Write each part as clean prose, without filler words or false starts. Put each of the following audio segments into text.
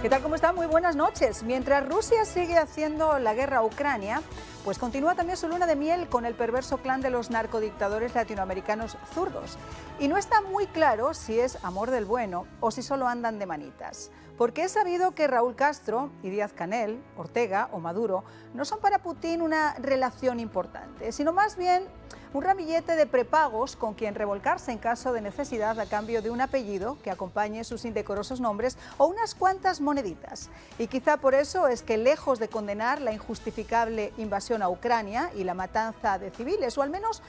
¿Qué tal? ¿Cómo están? Muy buenas noches. Mientras Rusia sigue haciendo la guerra a Ucrania, pues continúa también su luna de miel con el perverso clan de los narcodictadores latinoamericanos zurdos. Y no está muy claro si es amor del bueno o si solo andan de manitas. Porque es sabido que Raúl Castro y Díaz-Canel, Ortega o Maduro no son para Putin una relación importante, sino más bien un ramillete de prepagos con quien revolcarse en caso de necesidad a cambio de un apellido que acompañe sus indecorosos nombres o unas cuantas moneditas. Y quizá por eso es que, lejos de condenar la injustificable invasión a Ucrania y la matanza de civiles, o al menos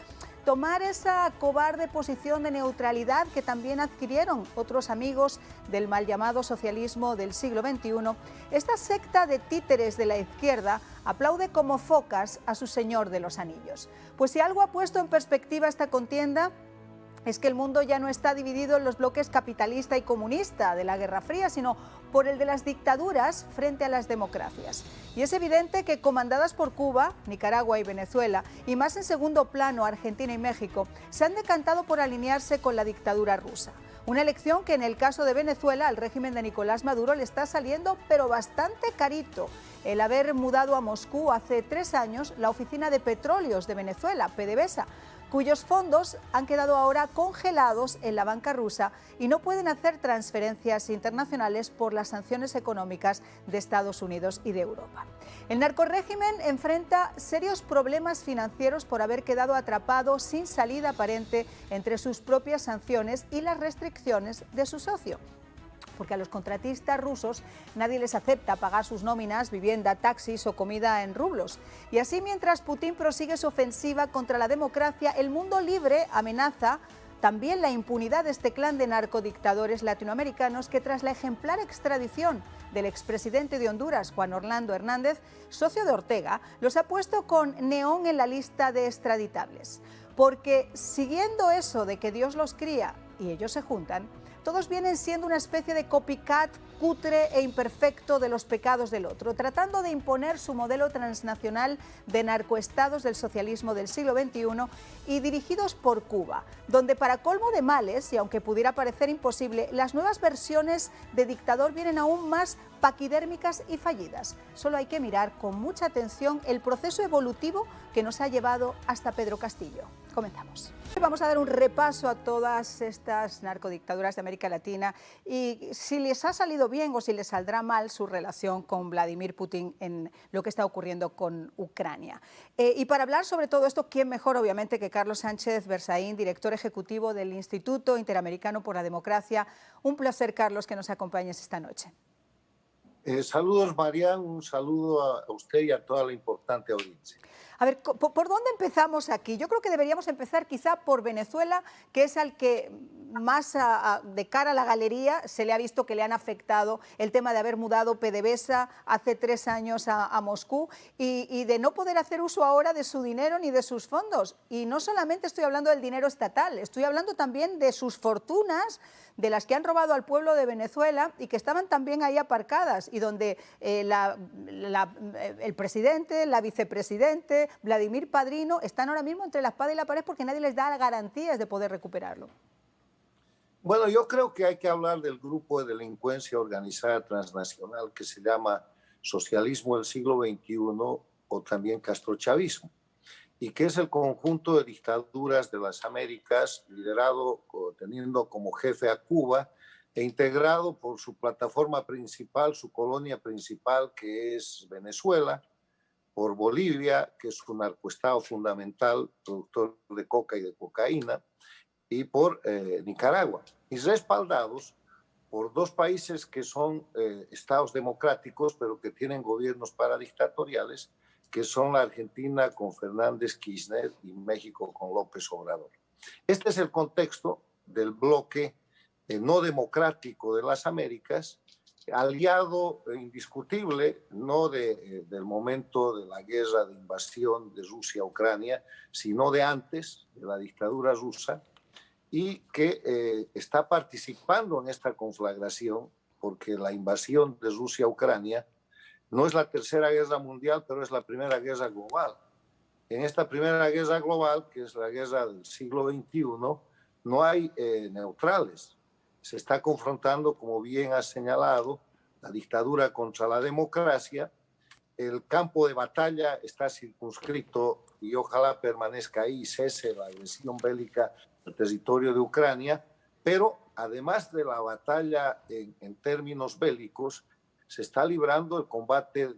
tomar esa cobarde posición de neutralidad que también adquirieron otros amigos del mal llamado socialismo del siglo XXI, esta secta de títeres de la izquierda aplaude como focas a su señor de los anillos. Pues si algo ha puesto en perspectiva esta contienda, es que el mundo ya no está dividido en los bloques capitalista y comunista de la Guerra Fría, sino por el de las dictaduras frente a las democracias. Y es evidente que, comandadas por Cuba, Nicaragua y Venezuela, y más en segundo plano Argentina y México, se han decantado por alinearse con la dictadura rusa. Una elección que en el caso de Venezuela al régimen de Nicolás Maduro le está saliendo pero bastante carito. El haber mudado a Moscú hace 3 años la Oficina de Petróleos de Venezuela, PDVSA, cuyos fondos han quedado ahora congelados en la banca rusa y no pueden hacer transferencias internacionales por las sanciones económicas de Estados Unidos y de Europa. El narcorrégimen enfrenta serios problemas financieros por haber quedado atrapado sin salida aparente entre sus propias sanciones y las restricciones de su socio. Porque a los contratistas rusos nadie les acepta pagar sus nóminas, vivienda, taxis o comida en rublos. Y así, mientras Putin prosigue su ofensiva contra la democracia, el mundo libre amenaza también la impunidad de este clan de narcodictadores latinoamericanos que, tras la ejemplar extradición del expresidente de Honduras, Juan Orlando Hernández, socio de Ortega, los ha puesto con neón en la lista de extraditables. Porque, siguiendo eso de que Dios los cría y ellos se juntan, todos vienen siendo una especie de copycat cutre e imperfecto de los pecados del otro, tratando de imponer su modelo transnacional de narcoestados del socialismo del siglo XXI y dirigidos por Cuba, donde, para colmo de males, y aunque pudiera parecer imposible, las nuevas versiones de dictador vienen aún más paquidérmicas y fallidas. Solo hay que mirar con mucha atención el proceso evolutivo que nos ha llevado hasta Pedro Castillo. Comenzamos. Vamos a dar un repaso a todas estas narcodictaduras de América Latina y si les ha salido bien o si les saldrá mal su relación con Vladimir Putin en lo que está ocurriendo con Ucrania. Y para hablar sobre todo esto, ¿quién mejor, obviamente, que Carlos Sánchez Berzaín, director ejecutivo del Instituto Interamericano por la Democracia? Un placer, Carlos, que nos acompañes esta noche. Saludos, Marian, un saludo a usted y a toda la importante audiencia. A ver, ¿por dónde empezamos aquí? Yo creo que deberíamos empezar quizá por Venezuela, que es al que más de cara a la galería se le ha visto que le han afectado el tema de haber mudado PDVSA hace 3 años a Moscú y de no poder hacer uso ahora de su dinero ni de sus fondos. Y no solamente estoy hablando del dinero estatal, estoy hablando también de sus fortunas, de las que han robado al pueblo de Venezuela y que estaban también ahí aparcadas y donde el presidente, la vicepresidente, Vladimir Padrino están ahora mismo entre la espada y la pared porque nadie les da garantías de poder recuperarlo. Bueno, yo creo que hay que hablar del grupo de delincuencia organizada transnacional que se llama socialismo del siglo XXI o también castrochavismo, y que es el conjunto de dictaduras de las Américas liderado o teniendo como jefe a Cuba e integrado por su plataforma principal, su colonia principal, que es Venezuela, por Bolivia, que es un narcoestado fundamental, productor de coca y de cocaína, y por Nicaragua, y respaldados por 2 países que son estados democráticos, pero que tienen gobiernos paradictatoriales, que son la Argentina con Fernández Kirchner y México con López Obrador. Este es el contexto del bloque no democrático de las Américas, aliado indiscutible no del momento de la guerra de invasión de Rusia a Ucrania, sino de antes, de la dictadura rusa, y que está participando en esta conflagración porque la invasión de Rusia a Ucrania no es la tercera guerra mundial, pero es la primera guerra global. En esta primera guerra global, que es la guerra del siglo XXI, no hay neutrales. Se está confrontando, como bien has señalado, la dictadura contra la democracia. El campo de batalla está circunscrito y ojalá permanezca ahí y cese la agresión bélica al territorio de Ucrania, pero además de la batalla en términos bélicos, se está librando el combate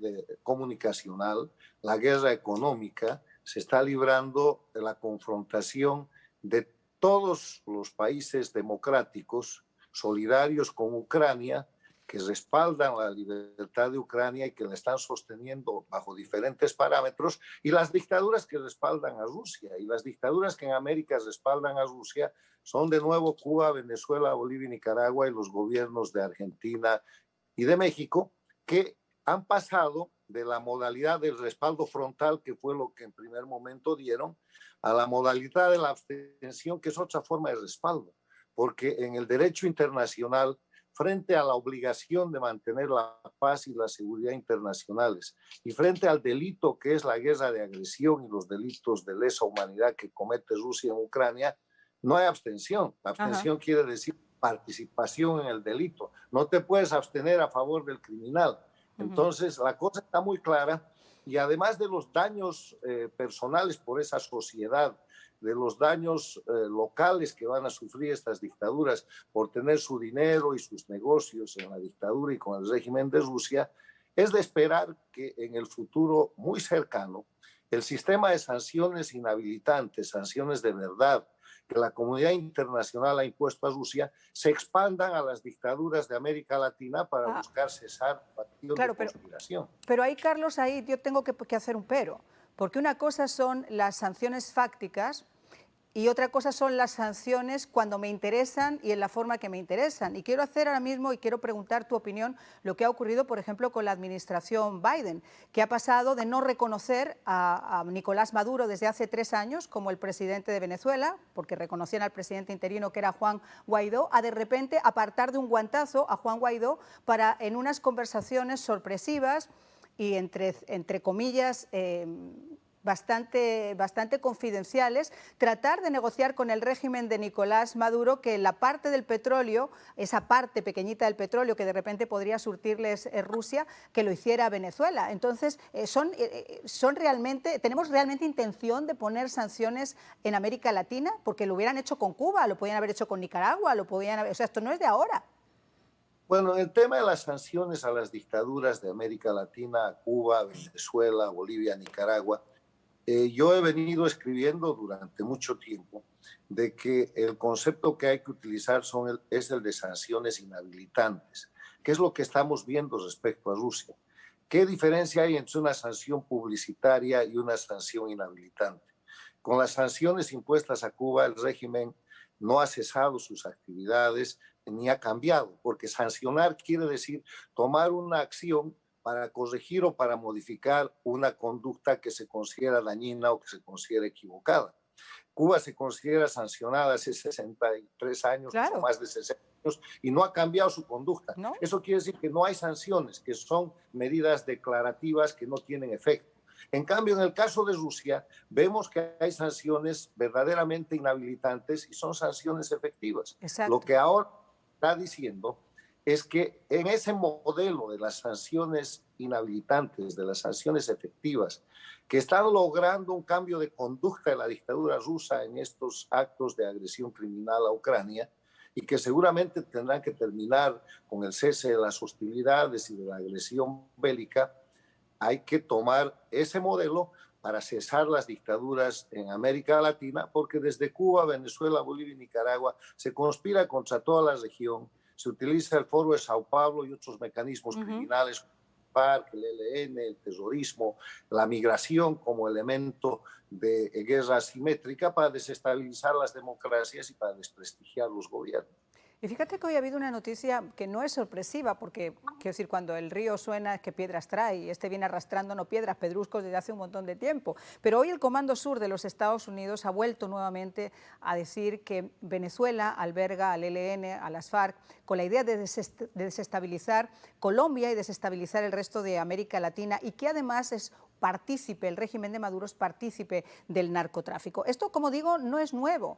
comunicacional, la guerra económica, se está librando la confrontación de todos los países democráticos solidarios con Ucrania, que respaldan la libertad de Ucrania y que la están sosteniendo bajo diferentes parámetros, y las dictaduras que respaldan a Rusia. Y las dictaduras que en América respaldan a Rusia son de nuevo Cuba, Venezuela, Bolivia y Nicaragua, y los gobiernos de Argentina y de México, que han pasado de la modalidad del respaldo frontal, que fue lo que en primer momento dieron, a la modalidad de la abstención, que es otra forma de respaldo, porque en el derecho internacional, frente a la obligación de mantener la paz y la seguridad internacionales y frente al delito que es la guerra de agresión y los delitos de lesa humanidad que comete Rusia en Ucrania, no hay abstención. La abstención quiere decir participación en el delito. No te puedes abstener a favor del criminal. Entonces, la cosa está muy clara, y además de los daños personales por esa sociedad, de los daños locales que van a sufrir estas dictaduras por tener su dinero y sus negocios en la dictadura y con el régimen de Rusia, es de esperar que en el futuro muy cercano el sistema de sanciones inhabilitantes, sanciones de verdad, que la comunidad internacional ha impuesto a Rusia, se expandan a las dictaduras de América Latina para buscar cesar la acción de conspiración. Pero ahí, Carlos, ahí yo tengo que hacer un pero, porque una cosa son las sanciones fácticas y otra cosa son las sanciones cuando me interesan y en la forma que me interesan. Y quiero hacer ahora mismo, y quiero preguntar tu opinión, lo que ha ocurrido, por ejemplo, con la administración Biden, que ha pasado de no reconocer a Nicolás Maduro desde hace 3 años como el presidente de Venezuela, porque reconocían al presidente interino que era Juan Guaidó, a de repente apartar de un guantazo a Juan Guaidó para, en unas conversaciones sorpresivas y entre comillas, bastante confidenciales, tratar de negociar con el régimen de Nicolás Maduro que la parte del petróleo, esa parte pequeñita del petróleo que de repente podría surtirles Rusia, que lo hiciera Venezuela. Entonces, ¿tenemos realmente intención de poner sanciones en América Latina? Porque lo hubieran hecho con Cuba, lo podían haber hecho con Nicaragua, o sea, esto no es de ahora. Bueno, el tema de las sanciones a las dictaduras de América Latina, a Cuba, Venezuela, Bolivia, Nicaragua, yo he venido escribiendo durante mucho tiempo de que el concepto que hay que utilizar es el de sanciones inhabilitantes, que es lo que estamos viendo respecto a Rusia. ¿Qué diferencia hay entre una sanción publicitaria y una sanción inhabilitante? Con las sanciones impuestas a Cuba, el régimen no ha cesado sus actividades ni ha cambiado, porque sancionar quiere decir tomar una acción para corregir o para modificar una conducta que se considera dañina o que se considera equivocada. Cuba se considera sancionada hace 63 años, claro, o más de 60 años, y no ha cambiado su conducta. ¿No? Eso quiere decir que no hay sanciones, que son medidas declarativas que no tienen efecto. En cambio, en el caso de Rusia, vemos que hay sanciones verdaderamente inhabilitantes y son sanciones efectivas. Exacto. Lo que ahora está diciendo es que en ese modelo de las sanciones inhabilitantes, de las sanciones efectivas, que están logrando un cambio de conducta de la dictadura rusa en estos actos de agresión criminal a Ucrania, y que seguramente tendrán que terminar con el cese de las hostilidades y de la agresión bélica, hay que tomar ese modelo para cesar las dictaduras en América Latina, porque desde Cuba, Venezuela, Bolivia y Nicaragua se conspira contra toda la región. Se utiliza el Foro de Sao Paulo y otros mecanismos criminales, el ELN, el terrorismo, la migración como elemento de guerra asimétrica para desestabilizar las democracias y para desprestigiar los gobiernos. Y fíjate que hoy ha habido una noticia que no es sorpresiva, porque, quiero decir, cuando el río suena es que piedras trae, y este viene arrastrando no piedras, pedruscos desde hace un montón de tiempo. Pero hoy el Comando Sur de los Estados Unidos ha vuelto nuevamente a decir que Venezuela alberga al ELN, a las FARC, con la idea de desestabilizar Colombia y desestabilizar el resto de América Latina, y que además es partícipe, el régimen de Maduro es partícipe del narcotráfico. Esto, como digo, no es nuevo.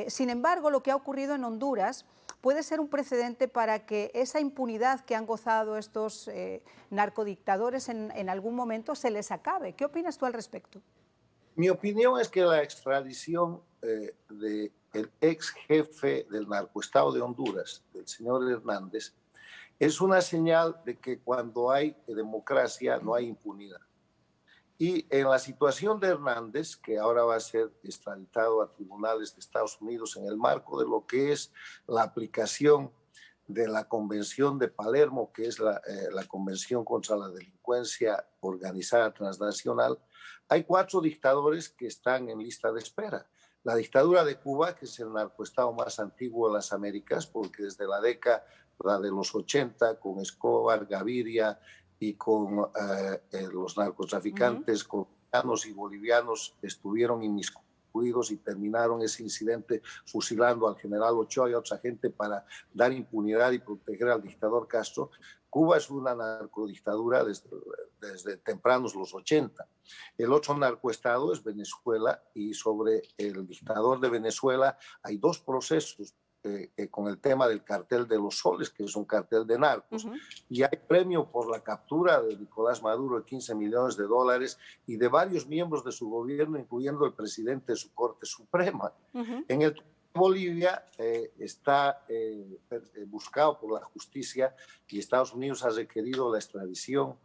Sin embargo, lo que ha ocurrido en Honduras puede ser un precedente para que esa impunidad que han gozado estos narcodictadores en algún momento se les acabe. ¿Qué opinas tú al respecto? Mi opinión es que la extradición del ex jefe del narcoestado de Honduras, del señor Hernández, es una señal de que cuando hay democracia no hay impunidad. Y en la situación de Hernández, que ahora va a ser extraditado a tribunales de Estados Unidos en el marco de lo que es la aplicación de la Convención de Palermo, que es la Convención contra la Delincuencia Organizada Transnacional, hay 4 dictadores que están en lista de espera. La dictadura de Cuba, que es el narcoestado más antiguo de las Américas, porque desde la década de los 80, con Escobar, Gaviria y con los narcotraficantes colombianos y bolivianos, estuvieron inmiscuidos y terminaron ese incidente fusilando al general Ochoa y a otra gente para dar impunidad y proteger al dictador Castro. Cuba es una narcodictadura desde tempranos los 80. El otro narcoestado es Venezuela, y sobre el dictador de Venezuela hay 2 procesos con el tema del cartel de los soles, que es un cartel de narcos. Y hay premio por la captura de Nicolás Maduro de $15 millones y de varios miembros de su gobierno, incluyendo el presidente de su Corte Suprema. En el Bolivia está buscado por la justicia y Estados Unidos ha requerido la extradición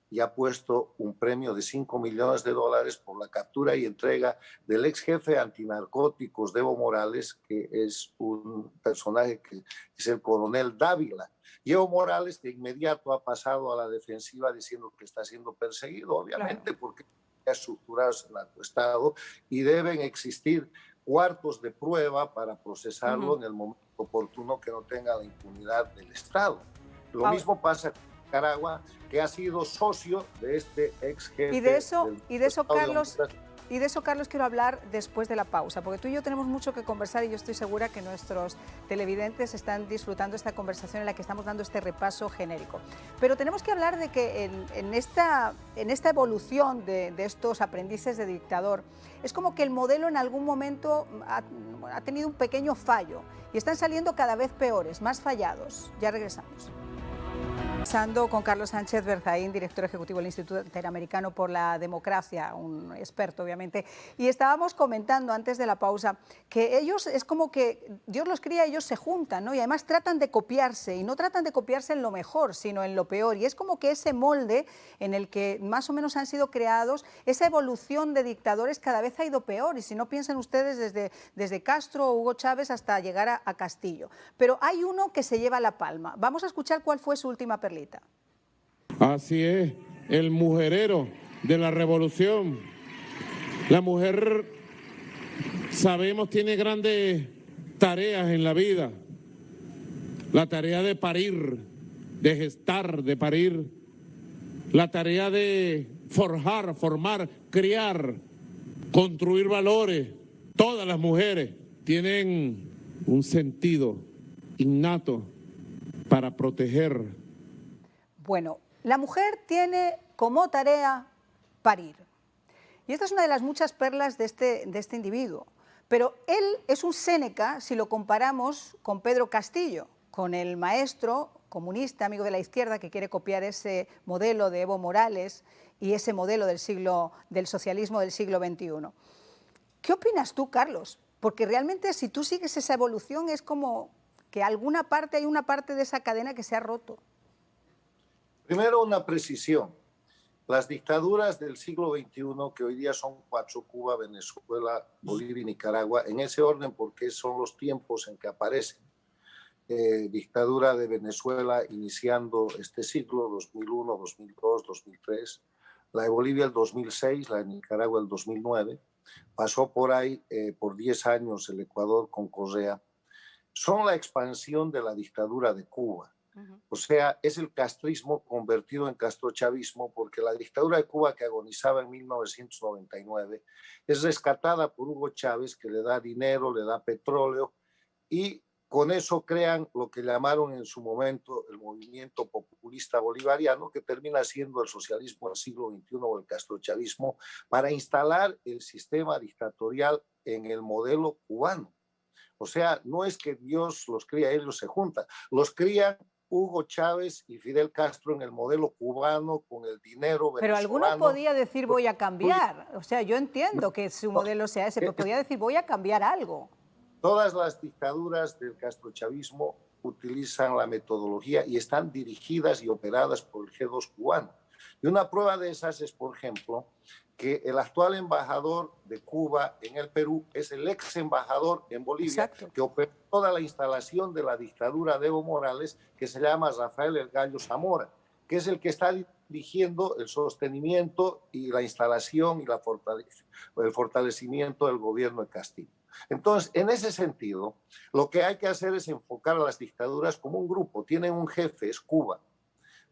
y ha puesto un premio de $5 millones por la captura y entrega del ex jefe antinarcóticos de Evo Morales, que es un personaje que es el coronel Dávila. Y Evo Morales de inmediato ha pasado a la defensiva diciendo que está siendo perseguido, obviamente, porque ha estructurado el narcoestado y deben existir cuartos de prueba para procesarlo en el momento oportuno, que no tenga la impunidad del Estado. Lo mismo pasa con Nicaragua, que ha sido socio de este ex jefe. Y de eso, Carlos, quiero hablar después de la pausa, porque tú y yo tenemos mucho que conversar y yo estoy segura que nuestros televidentes están disfrutando esta conversación en la que estamos dando este repaso genérico. Pero tenemos que hablar de que en esta evolución de estos aprendices de dictador, es como que el modelo en algún momento ha tenido un pequeño fallo y están saliendo cada vez peores, más fallados. Ya regresamos. Conversando con Carlos Sánchez Berzaín, director ejecutivo del Instituto Interamericano por la Democracia, un experto obviamente, y estábamos comentando antes de la pausa que ellos, es como que Dios los cría, ellos se juntan, ¿no? Y además tratan de copiarse, y no tratan de copiarse en lo mejor, sino en lo peor, y es como que ese molde en el que más o menos han sido creados, esa evolución de dictadores cada vez ha ido peor, y si no piensan ustedes desde Castro o Hugo Chávez hasta llegar a Castillo. Pero hay uno que se lleva la palma. Vamos a escuchar cuál fue su última perlita. Así es, el mujerero de la revolución. La mujer, sabemos, tiene grandes tareas en la vida. La tarea de parir, de gestar, de parir. La tarea de forjar, formar, criar, construir valores. Todas las mujeres tienen un sentido innato para proteger. Bueno, la mujer tiene como tarea parir. Y esta es una de las muchas perlas de este individuo. Pero él es un Séneca si lo comparamos con Pedro Castillo, con el maestro comunista, amigo de la izquierda, que quiere copiar ese modelo de Evo Morales y ese modelo del socialismo del siglo XXI. ¿Qué opinas tú, Carlos? Porque realmente si tú sigues esa evolución es como que hay una parte de esa cadena que se ha roto. Primero, una precisión. Las dictaduras del siglo XXI, que hoy día son 4, Cuba, Venezuela, Bolivia y Nicaragua, en ese orden porque son los tiempos en que aparecen. Dictadura de Venezuela iniciando este siglo, 2001, 2002, 2003. La de Bolivia el 2006, la de Nicaragua el 2009. Pasó por ahí por 10 años el Ecuador con Correa. Son la expansión de la dictadura de Cuba. O sea, es el castrismo convertido en castrochavismo, porque la dictadura de Cuba, que agonizaba en 1999, es rescatada por Hugo Chávez, que le da dinero, le da petróleo y con eso crean lo que llamaron en su momento el movimiento populista bolivariano, que termina siendo el socialismo del siglo XXI o el castrochavismo, para instalar el sistema dictatorial en el modelo cubano. O sea, no es que Dios los cría, ellos se juntan, los crían Hugo Chávez y Fidel Castro en el modelo cubano con el dinero venezolano. Pero alguno podía decir voy a cambiar. O sea, yo entiendo que su modelo sea ese, pero podía decir voy a cambiar algo. Todas las dictaduras del castrochavismo utilizan la metodología y están dirigidas y operadas por el G2 cubano. Y una prueba de esas es, por ejemplo, que el actual embajador de Cuba en el Perú es el ex embajador en Bolivia, exacto, que operó toda la instalación de la dictadura de Evo Morales, que se llama Rafael El Gallo Zamora, que es el que está dirigiendo el sostenimiento y la instalación y el fortalecimiento del gobierno de Castillo. Entonces, en ese sentido, lo que hay que hacer es enfocar a las dictaduras como un grupo. Tienen un jefe, es Cuba,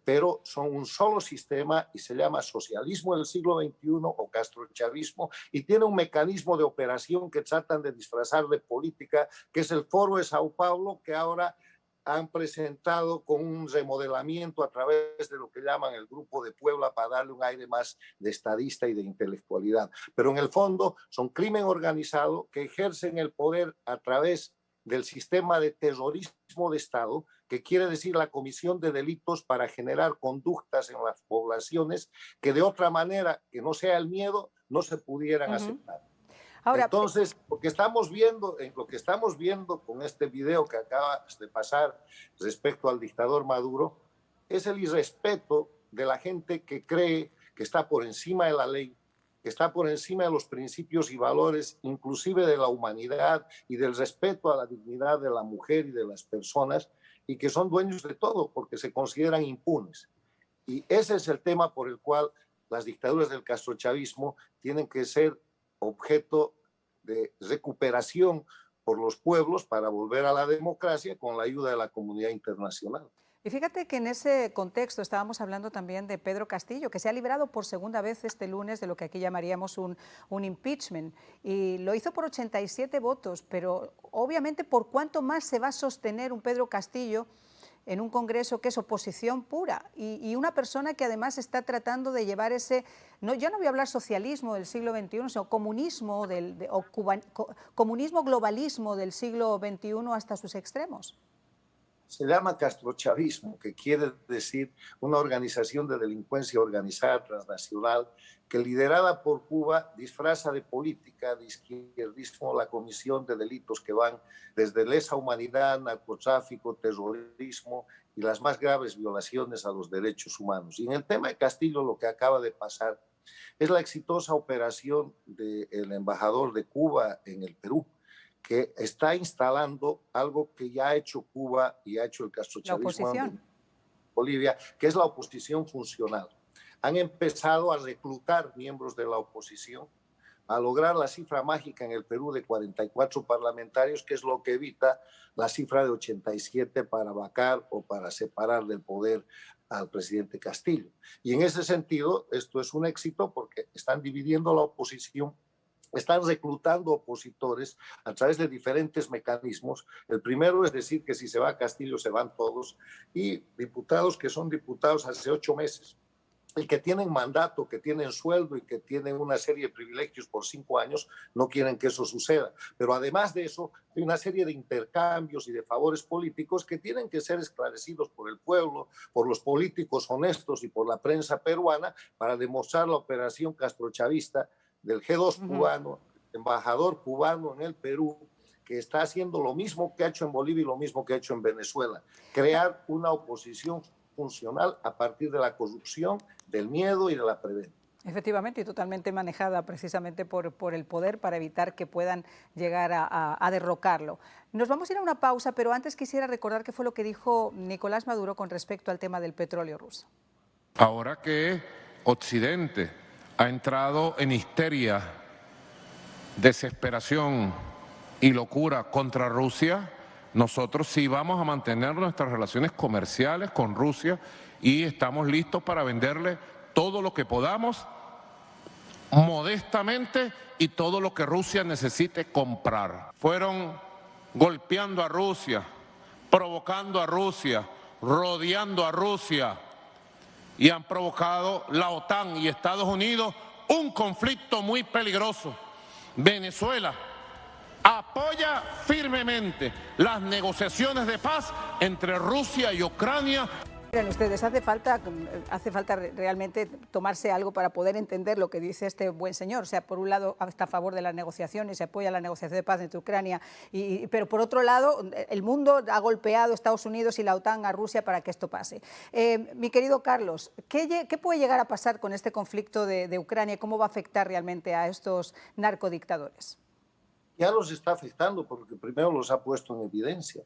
pero son un solo sistema y se llama socialismo del siglo XXI o castrochavismo, y tiene un mecanismo de operación que tratan de disfrazar de política, que es el Foro de Sao Paulo, que ahora han presentado con un remodelamiento a través de lo que llaman el Grupo de Puebla para darle un aire más de estadista y de intelectualidad. Pero en el fondo son crimen organizado que ejercen el poder a través del sistema de terrorismo de Estado, que quiere decir la comisión de delitos para generar conductas en las poblaciones que de otra manera, que no sea el miedo, no se pudieran aceptar. Ahora, entonces, lo que estamos viendo con este video que acaba de pasar respecto al dictador Maduro es el irrespeto de la gente que cree que está por encima de la ley, que está por encima de los principios y valores, inclusive de la humanidad y del respeto a la dignidad de la mujer y de las personas, y que son dueños de todo porque se consideran impunes. Y ese es el tema por el cual las dictaduras del castrochavismo tienen que ser objeto de recuperación por los pueblos para volver a la democracia con la ayuda de la comunidad internacional. Y fíjate que en ese contexto estábamos hablando también de Pedro Castillo, que se ha librado por segunda vez este lunes de lo que aquí llamaríamos un impeachment, y lo hizo por 87 votos, pero obviamente ¿por cuánto más se va a sostener un Pedro Castillo en un Congreso que es oposición pura y una persona que además está tratando de llevar ese, ya no voy a hablar socialismo del siglo XXI, sino comunismo, comunismo globalismo del siglo XXI hasta sus extremos? Se llama castrochavismo, que quiere decir una organización de delincuencia organizada transnacional que, liderada por Cuba, disfraza de política, de izquierdismo, la comisión de delitos que van desde lesa humanidad, narcotráfico, terrorismo y las más graves violaciones a los derechos humanos. Y en el tema de Castillo, lo que acaba de pasar es la exitosa operación del embajador de Cuba en el Perú, que está instalando algo que ya ha hecho Cuba y ha hecho el castrochavismo en Bolivia, que es la oposición funcional. Han empezado a reclutar miembros de la oposición, a lograr la cifra mágica en el Perú de 44 parlamentarios, que es lo que evita la cifra de 87 para vacar o para separar del poder al presidente Castillo. Y en ese sentido, esto es un éxito porque están dividiendo la oposición, están reclutando opositores a través de diferentes mecanismos. El primero es decir que si se va a Castillo se van todos, y diputados que son diputados hace 8 meses y que tienen mandato, que tienen sueldo y que tienen una serie de privilegios por 5 años, no quieren que eso suceda. Pero además de eso, hay una serie de intercambios y de favores políticos que tienen que ser esclarecidos por el pueblo, por los políticos honestos y por la prensa peruana para demostrar la operación castrochavista del G2 cubano, embajador cubano en el Perú, que está haciendo lo mismo que ha hecho en Bolivia y lo mismo que ha hecho en Venezuela, crear una oposición funcional a partir de la corrupción, del miedo y de la preventa. Efectivamente, y totalmente manejada precisamente por el poder para evitar que puedan llegar a derrocarlo. Nos vamos a ir a una pausa, pero antes quisiera recordar qué fue lo que dijo Nicolás Maduro con respecto al tema del petróleo ruso. Ahora que Occidente ha entrado en histeria, desesperación y locura contra Rusia, nosotros sí vamos a mantener nuestras relaciones comerciales con Rusia y estamos listos para venderle todo lo que podamos modestamente y todo lo que Rusia necesite comprar. Fueron golpeando a Rusia, provocando a Rusia, rodeando a Rusia, y han provocado la OTAN y Estados Unidos un conflicto muy peligroso. Venezuela apoya firmemente las negociaciones de paz entre Rusia y Ucrania. Miren ustedes, hace falta realmente tomarse algo para poder entender lo que dice este buen señor. O sea, por un lado está a favor de las negociaciones, se apoya la negociación de paz entre Ucrania, pero por otro lado el mundo ha golpeado, Estados Unidos y la OTAN, a Rusia para que esto pase. Mi querido Carlos, ¿qué puede llegar a pasar con este conflicto de Ucrania? ¿Cómo va a afectar realmente a estos narcodictadores? Ya los está afectando porque primero los ha puesto en evidencia.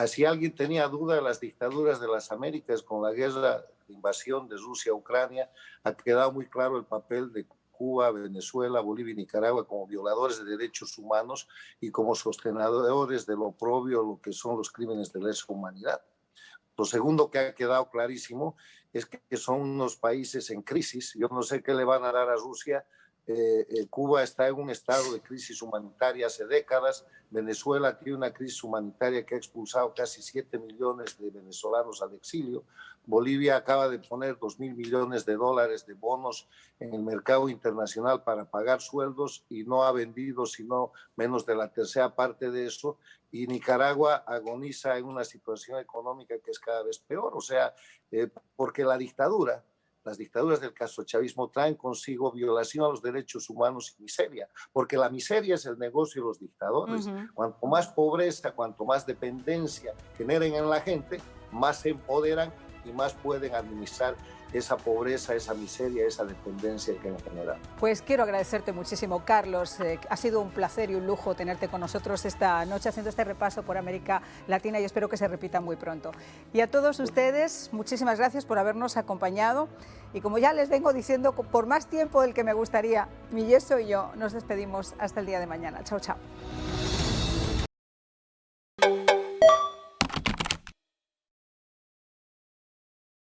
Si alguien tenía duda de las dictaduras de las Américas con la guerra de invasión de Rusia a Ucrania, ha quedado muy claro el papel de Cuba, Venezuela, Bolivia y Nicaragua como violadores de derechos humanos y como sostenedores del oprobio, lo que son los crímenes de lesa humanidad. Lo segundo que ha quedado clarísimo es que son unos países en crisis. Yo no sé qué le van a dar a Rusia. Cuba está en un estado de crisis humanitaria hace décadas. Venezuela tiene una crisis humanitaria que ha expulsado casi 7 millones de venezolanos al exilio. Bolivia acaba de poner $2.000 millones de bonos en el mercado internacional para pagar sueldos y no ha vendido sino menos de la tercera parte de eso. Y Nicaragua agoniza en una situación económica que es cada vez peor. O sea, porque las dictaduras del castrochavismo traen consigo violación a los derechos humanos y miseria, porque la miseria es el negocio de los dictadores. Cuanto más pobreza, cuanto más dependencia generen en la gente, más se empoderan y más pueden administrar esa pobreza, esa miseria, esa dependencia que han generado. Pues quiero agradecerte muchísimo, Carlos. Ha sido un placer y un lujo tenerte con nosotros esta noche haciendo este repaso por América Latina y espero que se repita muy pronto. Y a todos ustedes, muchísimas gracias por habernos acompañado. Y como ya les vengo diciendo, por más tiempo del que me gustaría, mi Yeso y yo nos despedimos hasta el día de mañana. Chao, chao.